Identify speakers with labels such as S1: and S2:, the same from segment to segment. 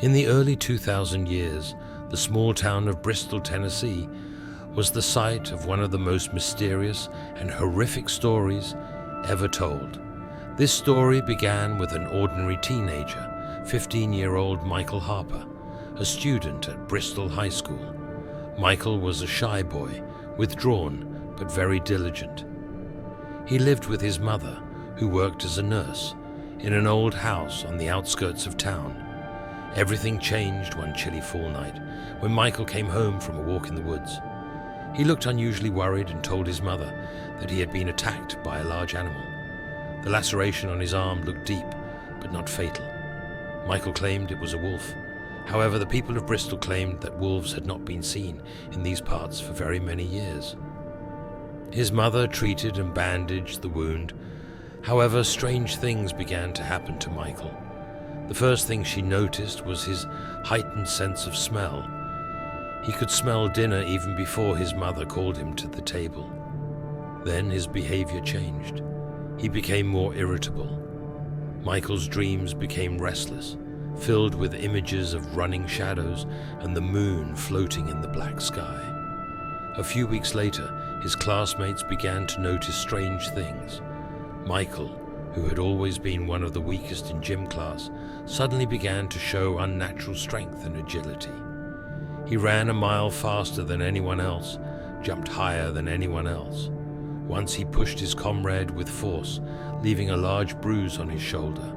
S1: In the early 2000 years, the small town of Bristol, Tennessee, was the site of one of the most mysterious and horrific stories ever told. This story began with an ordinary teenager, 15-year-old Michael Harper, a student at Bristol High School. Michael was a shy boy, withdrawn but very diligent. He lived with his mother, who worked as a nurse, in an old house on the outskirts of town. Everything changed one chilly fall night when Michael came home from a walk in the woods. He looked unusually worried and told his mother that he had been attacked by a large animal. The laceration on his arm looked deep, but not fatal. Michael claimed it was a wolf. However, the people of Bristol claimed that wolves had not been seen in these parts for very many years. His mother treated and bandaged the wound. However, strange things began to happen to Michael. The first thing she noticed was his heightened sense of smell. He could smell dinner even before his mother called him to the table. Then his behavior changed. He became more irritable. Michael's dreams became restless, filled with images of running shadows and the moon floating in the black sky. A few weeks later, his classmates began to notice strange things. Michael, who had always been one of the weakest in gym class, suddenly began to show unnatural strength and agility. He ran a mile faster than anyone else, jumped higher than anyone else. Once he pushed his comrade with force, leaving a large bruise on his shoulder.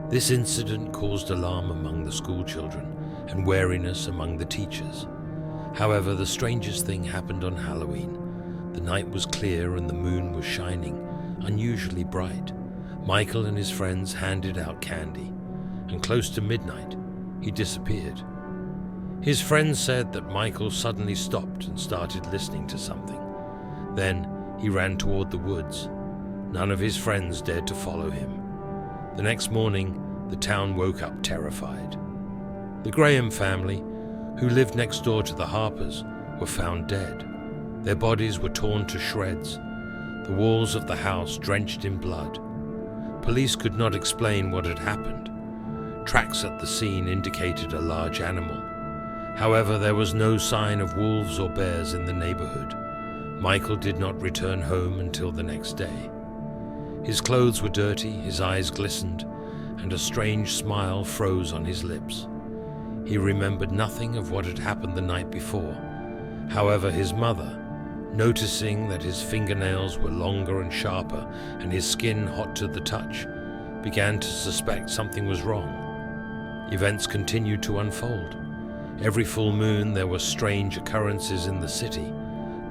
S1: This incident caused alarm among the school children and wariness among the teachers. However, the strangest thing happened on Halloween. The night was clear and the moon was shining, unusually bright. Michael and his friends handed out candy, and close to midnight, he disappeared. His friends said that Michael suddenly stopped and started listening to something. Then he ran toward the woods. None of his friends dared to follow him. The next morning, the town woke up terrified. The Graham family, who lived next door to the Harpers, were found dead. Their bodies were torn to shreds, the walls of the house drenched in blood. Police could not explain what had happened. Tracks at the scene indicated a large animal. However, there was no sign of wolves or bears in the neighborhood. Michael did not return home until the next day. His clothes were dirty, his eyes glistened, and a strange smile froze on his lips. He remembered nothing of what had happened the night before. However, his mother, noticing that his fingernails were longer and sharper and his skin hot to the touch, began to suspect something was wrong. Events continued to unfold. Every full moon there were strange occurrences in the city.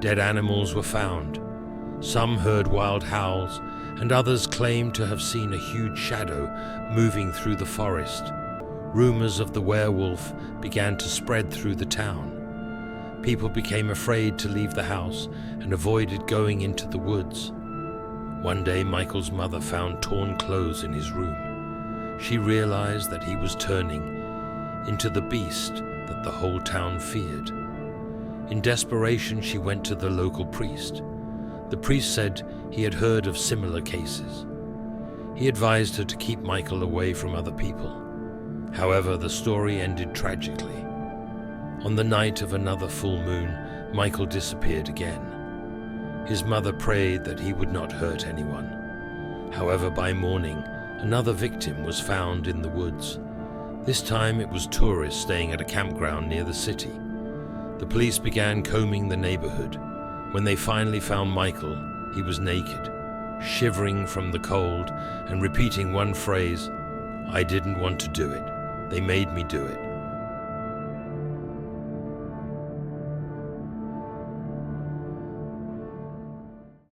S1: Dead animals were found. Some heard wild howls, and others claimed to have seen a huge shadow moving through the forest. Rumors of the werewolf began to spread through the town. People became afraid to leave the house and avoided going into the woods. One day, Michael's mother found torn clothes in his room. She realized that he was turning into the beast that the whole town feared. In desperation, she went to the local priest. The priest said he had heard of similar cases. He advised her to keep Michael away from other people. However, the story ended tragically. On the night of another full moon, Michael disappeared again. His mother prayed that he would not hurt anyone. However, by morning, another victim was found in the woods. This time it was tourists staying at a campground near the city. The police began combing the neighborhood. When they finally found Michael, he was naked, shivering from the cold and repeating one phrase, "I didn't want to do it. They made me do it."